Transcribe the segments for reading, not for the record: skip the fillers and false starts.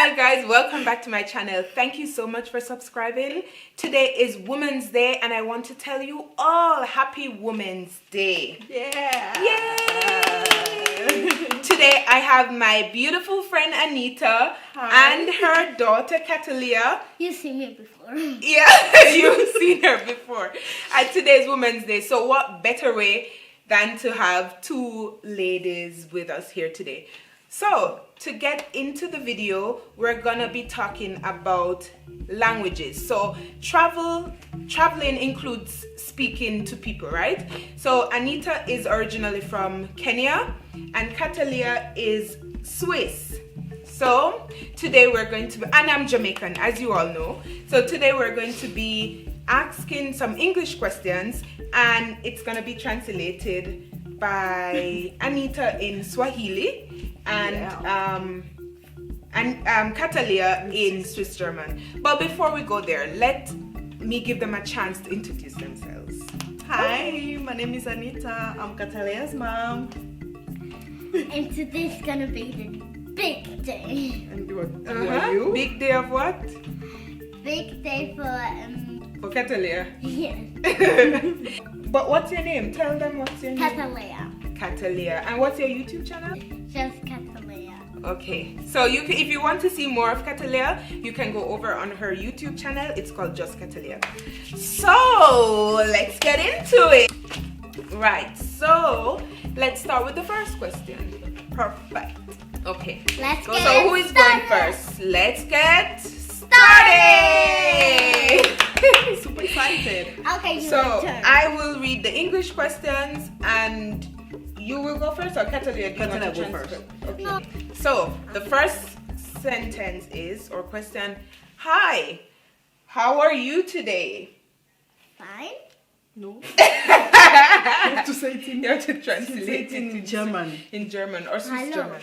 Hi guys, welcome back to my channel. Thank you so much for subscribing. Today is Women's Day and I want to tell you all happy Women's Day. Yeah. Yay! Today I have my beautiful friend Anita. Hi. And her daughter Cataleya. You've seen me before. Yeah, you've seen her before. And today is Women's Day, so what better way than to have two ladies with us here today. So, to get into the video, we're gonna be talking about languages. So, traveling includes speaking to people, right? So, Anita is originally from Kenya and Cataleya is Swiss. So, today we're going to be, and I'm Jamaican, as you all know. So, today we're going to be asking some English questions and it's gonna be translated by Anita in Swahili and Cataleya in Swiss German. But before we go there, let me give them a chance to introduce themselves. Hi, my name is Anita. I'm Cataleya's mom. And today's gonna be the big day. And what are you? Big day of what? Big day for Cataleya. yes. But what's your name? Tell them what's your name. Cataleya. Cataleya. And what's your YouTube channel? Just Cataleya. Okay, so if you want to see more of Cataleya, you can go over on her YouTube channel. It's called Just Cataleya. So let's get into it. Right, so let's start with the first question. Perfect. Okay. Let's get So who is going started. first? Let's get started. Super excited. Okay, you So turn. I will read the English questions and you will go first, or Cataleya? Do you want to Cataleya, go transfer? first. Okay. No. So the first sentence is, or question, hi, how are you today? Fine. No. You have to say it in, You have to say translate it in German. in German or Swiss Hallo. German.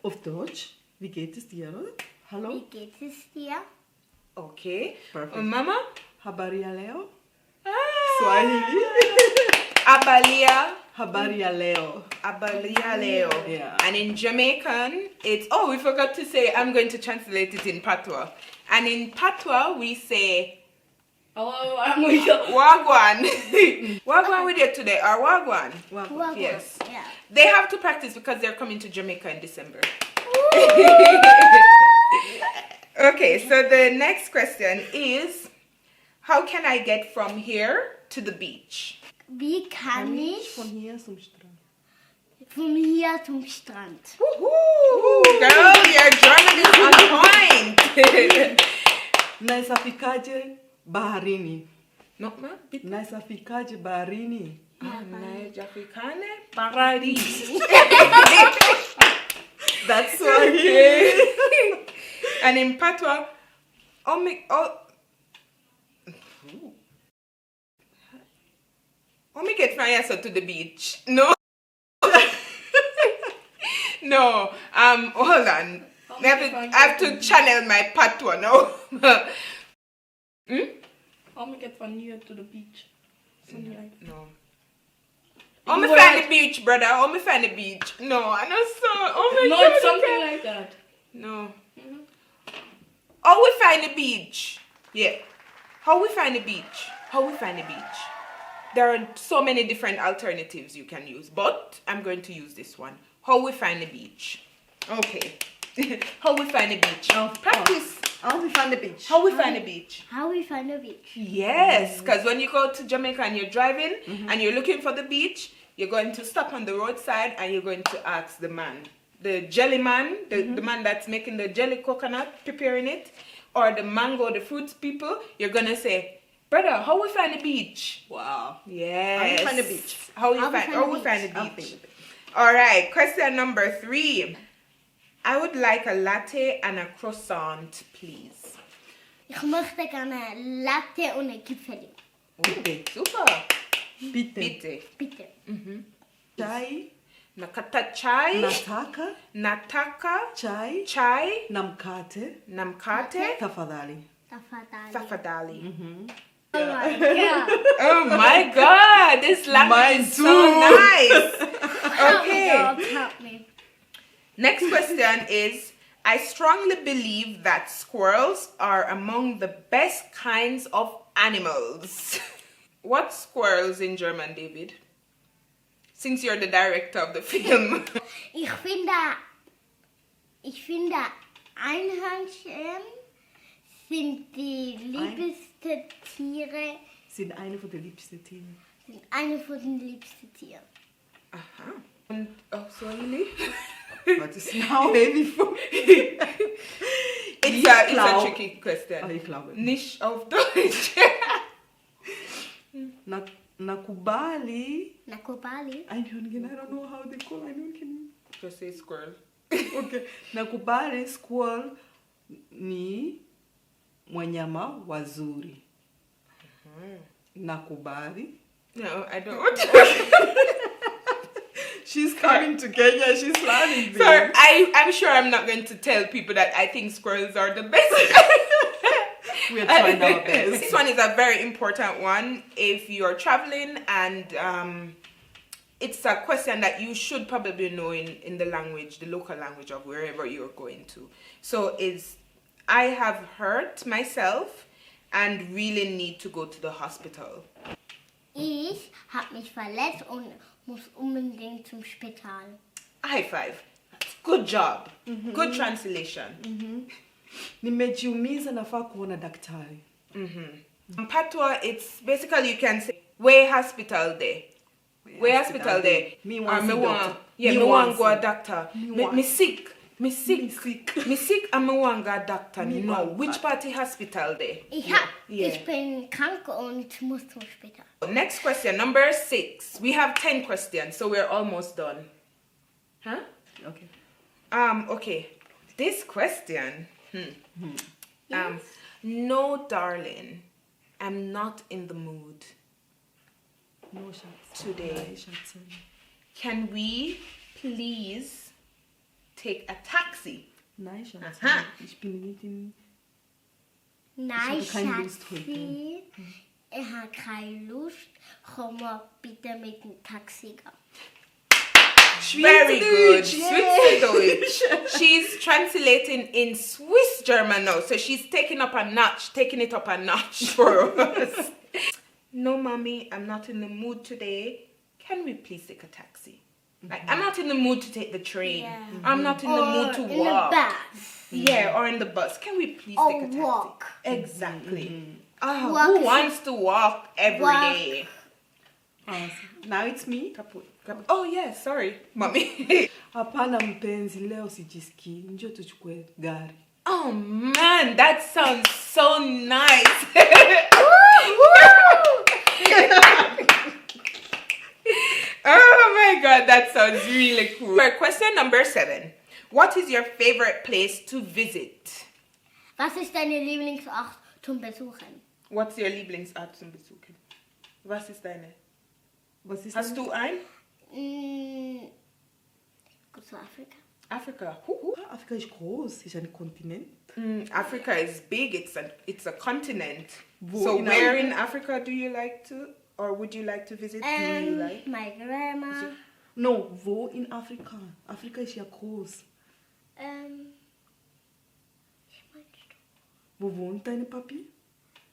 Auf Deutsch. Wie geht es dir? Hallo. Wie geht es dir? Okay. Perfect. Und Mama? Habari ya leo. Ah. Swahili. Abalia. Habari ya leo. Abalia Leo. Yeah. And in Jamaican, it's, oh, we forgot to say, I'm going to translate it in Patois. And in Patois, we say, Wagwan. Wagwan with you today, or Wagwan. Wagwan. Yes. Yeah. They have to practice because they're coming to Jamaica in December. Okay, so the next question is, how can I get from here to the beach? Wie kann ich Von hier zum Strand. von hier zum Strand? Woohoo! Girl, your German is on point. Naisafikaje baharini. No, ma? Naisafikaje baharini. Naijafrikane Paradis. That's Swahili. And in Patois, get from here to the beach. No. No. Hold on. I have to channel my Patois now. How we get from here to the beach? Something like that. No. Oh, me find the beach, brother. Oh, me find the beach. No, I know so. Oh my No, God. it's something like that. No. How we find the beach? Yeah. How we find the beach? How we find the beach? There are so many different alternatives you can use, but I'm going to use this one. How we find the beach? Okay. How we find the beach? Practice. How we find the beach? How we find the beach? How we find the beach? Yes, because when you go to Jamaica and you're driving and you're looking for the beach, you're going to stop on the roadside and you're going to ask the man, the jelly man, the man that's making the jelly coconut, preparing it, or the mango, the fruits people. You're going to say, brother, how we find the beach? Wow. Yes. How we find the beach? How we find the beach? All right, question number 3. I would like a latte and a croissant, please. Ich möchte gerne Latte und ein Gipfeli. Okay, super. Bitte. Bitte. Bitte. Chai. Nakata chai. Nataka. Nataka. Chai. Chai. Namkate. Namkate. Tafadhali. Tafadhali. Tafadhali. Oh my god. Oh my God, this language is so nice. Help me, Okay. God, help me. Next question is, I strongly believe that squirrels are among the best kinds of animals. What's squirrels in German, David? Since you're the director of the film. Ich finde Einhörnchen sind die liebsten Tiere. Sind eine von den liebsten Tieren. Sind eine von den liebsten Tieren. Aha. Und auf Swahili? What is now heavy for It's a tricky question. Ich glaube. Nicht auf Deutsch. Nakubali. Nakubali. Einhörnchen, I don't know how they call Einhörnchen. Just say squirrel. Okay. Nakubali squirrel ni wanyama wazuri. Nakubali. No, I don't. She's coming to Kenya. She's learning this. Sorry, I'm sure I'm not going to tell people that I think squirrels are the best. We're trying our best. This one is a very important one if you're traveling, and it's a question that you should probably know in the language, the local language of wherever you're going to. So I have hurt myself and really need to go to the hospital. Ich habe mich verletzt und muss unbedingt zum Spital. High five. Good job. Good translation. Nimejiumiza nafaa kuona daktari. Patois, it's basically you can say, where hospital there? Where hospital there? Me want see doctor. Me want go a doctor. Me sick. Me sick. And me want go a doctor. No, which party hospital there? Ich bin krank und muss zum Spital. Next question, number 6. We have 10 questions, so we're almost done. Huh? Okay. Okay. This question. No, darling, I'm not in the mood No shots. today. Shots. Can we please take a taxi? Nein, Schatz. Aha. Ich bin nicht in... Nein, Ich habe keine Lust Schatzi. Ich habe keine Lust. Komm mal bitte mit dem Taxi gehen. Very good. Schweizerdeutsch, Schweizerdeutsch. She's translating in Swiss German now, so she's taking it up a notch for us. No, mommy, I'm not in the mood today. Can we please take a taxi? Like, I'm not in the mood to take the train. Yeah. I'm not in the mood to in walk. the bus. Yeah, or in the bus. Can we please Or take a taxi? walk. Exactly. Walk Who is- wants to walk every Walk. day? Now it's me. Oh, yeah, sorry, mommy. Hapana mpenzi, leo sijisikii. Njoo tuchukue gari. Oh, man, that sounds so nice. Oh my god, that sounds really cool. For question number 7. What is your favorite place to visit? Was ist deine Lieblingsort zum Besuchen? What's your Lieblingsort zum Besuchen? Was ist deine? Was ist Hast du ein? Gut zu Afrika. Africa. Afrika ist groß, ist ein Kontinent. Africa is big. It's a continent. Wo So in where Afrika? in Africa do you like to, or would you like to visit? Do you like? My grandma. No, wo in Afrika? Afrika ist ja groß. Wie meinst du? Wo wohnt deine Papi?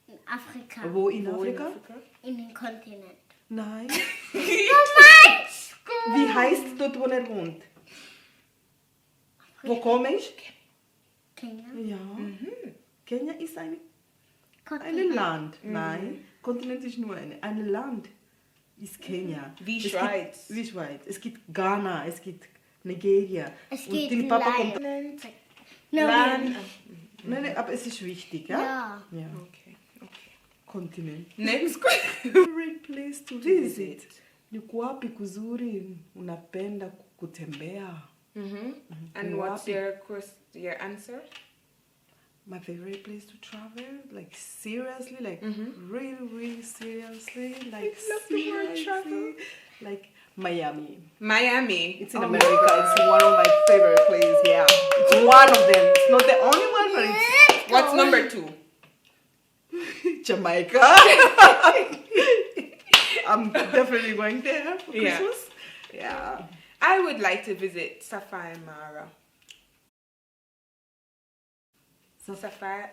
In Afrika. Wo in Wo in Afrika? Africa? In den Kontinent. Nein. Du meinst du? Wie heißt dort, wo er wohnt? Wo komme ich? Kenia. Ja. Kenia ist ein Kontinent. Land. Nein, Kontinent ist nur ein Land. Ist Kenia. Wie Es Schweiz. Gibt, wie Schweiz. Es gibt Ghana, es gibt Nigeria. Es Und geht dein Papa kommt. Continent. No, Land. Nein, aber es ist wichtig, ja? Ja. Okay. Kontinent. Next question. Favorite place to visit. Ni wapi kuzuri unapenda kutembea? And what's your answer? My favorite place to travel, like seriously, like really seriously, like love the word travel. like Miami. Miami. It's in America. It's one of my favorite places. Yeah, it's one of them. It's not the only one, but it's What's number 2? Jamaica. I'm definitely going there for Yeah. Christmas. Yeah. I would like to visit Safari Mara. Safari.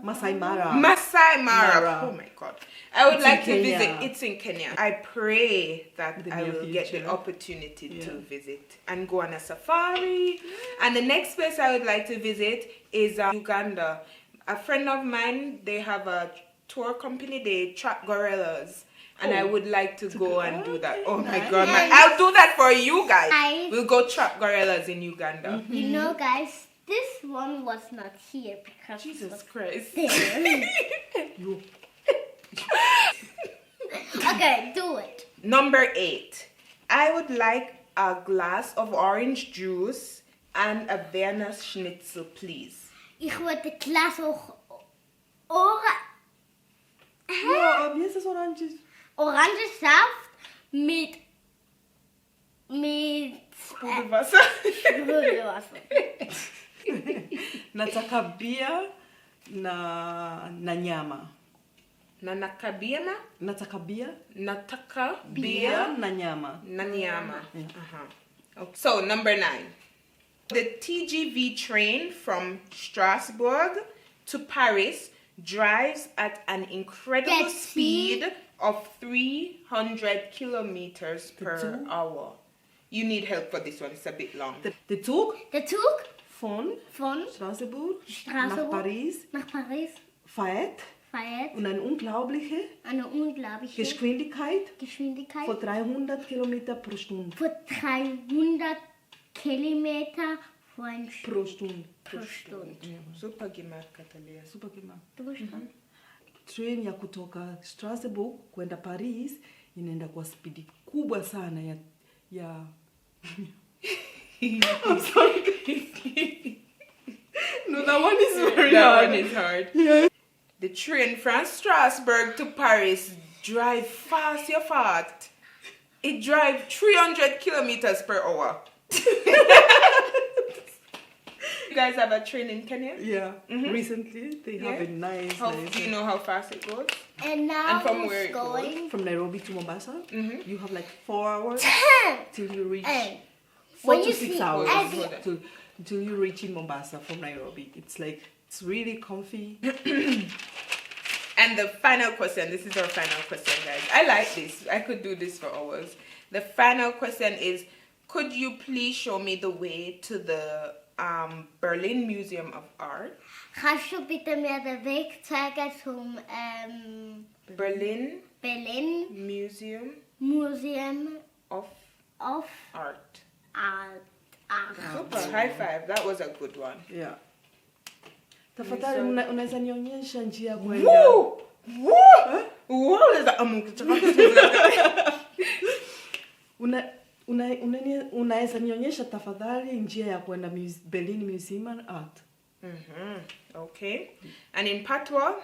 Masai Mara. Masai Mara. Mara. Oh my God. I would It's like in to Kenya. visit. It's in Kenya. I pray that The I near will get the future. opportunity to Yeah. visit and go on a safari. And the next place I would like to visit is Uganda. A friend of mine, they have a tour company. They trap gorillas. And I would like to go and do that. Oh my nice. God. I'll do that for you guys. Guys. We'll go trap gorillas in Uganda. You know, guys, this one was not here because it Jesus was Christ. there. Okay, do it. Number 8. I would like a glass of orange juice and a Vienna Schnitzel, please. Ich wollte Glas Orange. Ja, wie ist das Orange? Orangensaft mit Sprudelwasser. Sprudelwasser. Nataka bia na nyama. Nataka bia Nataka bia na na nyama. nyama. Okay. So, number 9. The TGV train from Strasbourg to Paris drives at an incredible Let's speed of 300 kilometers per hour. You need help for this one. It's a bit long. Der Zug Der Zug von von Strasbourg Straßburg nach Paris nach Paris fährt fährt und eine unglaubliche eine unglaubliche Geschwindigkeit von 300 Kilometer pro Stunde. von 300 Kilometer Pro Stunde. pro Stunde. Super gemacht, Cataleya. Super gemacht. Du bist dran. Train ya kutoka Strasbourg kwenda Paris inaenda kwa spidi kubwa sana ya I'm sorry. No, that one is very That hard. one is hard. Yeah. The train from Strasbourg to Paris drive fast, you fast. It drives 300 kilometers per hour. You guys have a train in Kenya? Yeah. Recently they have Yeah. a nice, How, nice do you know how fast it goes? And now And from it's where it goes? going from Nairobi to Mombasa. You have like 4 hours 10. till you reach And 4 when to you 6 see hours every- till you reach in Mombasa from Nairobi. It's really comfy. And the final question, this is our final question, guys. I like this. I could do this for hours. The final question is, could you please show me the way to the Berlin Museum of Art? Kannst du bitte mir den Weg zeigen zum Berlin Berlin Museum Museum of of Art. Art? Super, high five. That was a good one. Yeah. Tafadhali unaweza nionyesha njia kwenda. Woo! Woo! Woo! There's a Unaweza nionyesha tafadhali njia ya kwenda Berlin Museum of Art. Okay. And in Patois?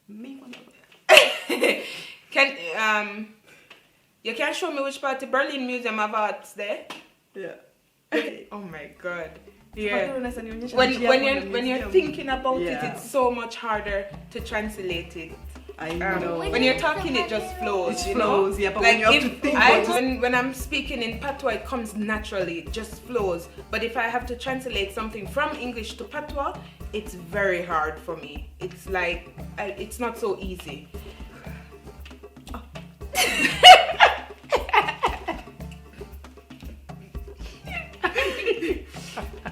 Me You can show me which part the Berlin Museum of Art's there? Yeah. Oh my God. Tafadhali Yeah. unaweza nionyesha When njia when kwenda you're when you're museum. thinking about Yeah. it, it's so much harder to translate it. I know. When you're talking, it just flows. It you flows, know? yeah, but like when you have if to think I, about it- when I'm speaking in Patois, it comes naturally. It just flows. But if I have to translate something from English to Patois, it's very hard for me. It's like it's not so easy.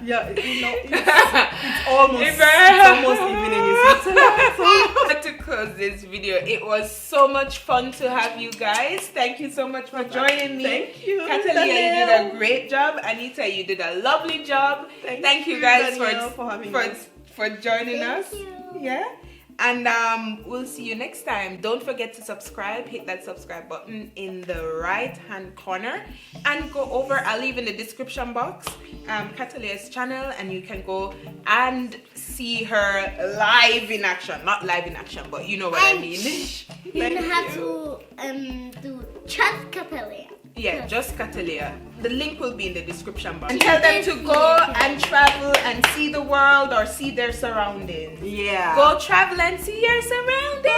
Yeah, you know, it's almost It's very- almost evening in Switzerland. So. To close this video, it was so much fun to have you guys. Thank you so much for joining me. Thank you, Cataleya, you did Danielle. a great job. Anita, you did a lovely job. Thank you you, guys Danielle, for having us. for joining us. you. Yeah. And we'll see you next time. Don't forget to subscribe. Hit that subscribe button in the right hand corner. And go over, I'll leave in the description box Cataleya's channel, and you can go and see her live in action. Not live in action, but you know what I And mean. You have to do just Cataleya. Yeah, just Cataleya. The link will be in the description box. And tell them to go and travel and see the world or see their surroundings. Yeah. Go travel and see your surroundings.